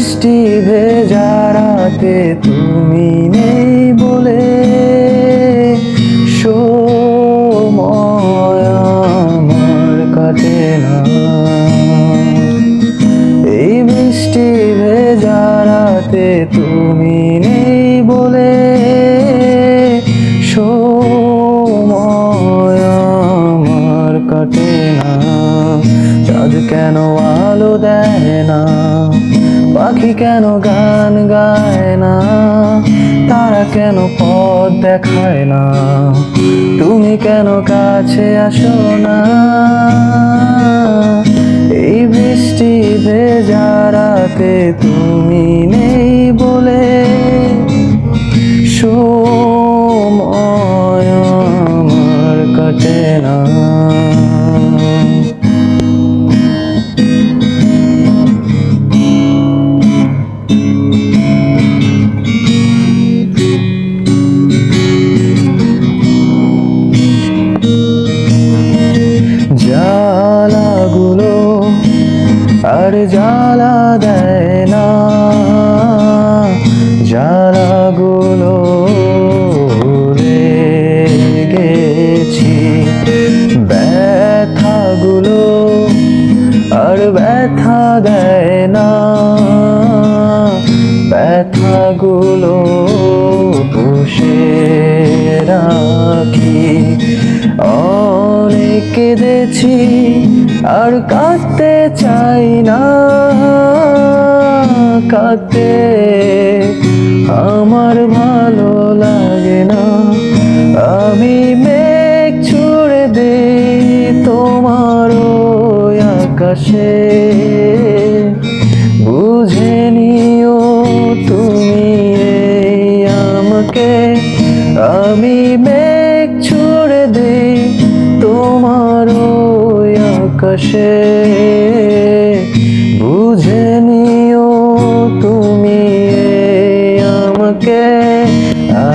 বৃষ্টি ভেজা রাতে তুমি নেই বলে সময় আমার কাটে না। এই বৃষ্টি ভেজা রাতে তুমি নেই বলে সময় আমার কাটে না। চাঁদ কেন আলো দেয় না, পাখি কেন গান গায় না, তারা কেন পথ দেখায় না, তুমি কেন কাছে আসো না। এই বৃষ্টি ভেজা রাতে তুমি নেই বলে সময় আমার কাটে না। জ্বালাগুলো আর জ্বালা দেয় না, জ্বালাগুলো ভুলে গেছি। ব্যথাগুলো আর ব্যথা দেয় না, ব্যথাগুলো বসে রাখি। অনেক কেঁদেছি আর কাঁদতে চাই না, কাঁদতে আমার ভালো লাগে না। আমি মেঘ ছুড়ে দেই তোমার ওই আকাশে, বুঝে নিও তুমি এই আমাকে। আমি মেঘ ছুড়ে দেই তোমার ওই আকাশে, বুঝে নিও তুমি এই আমাকে। আ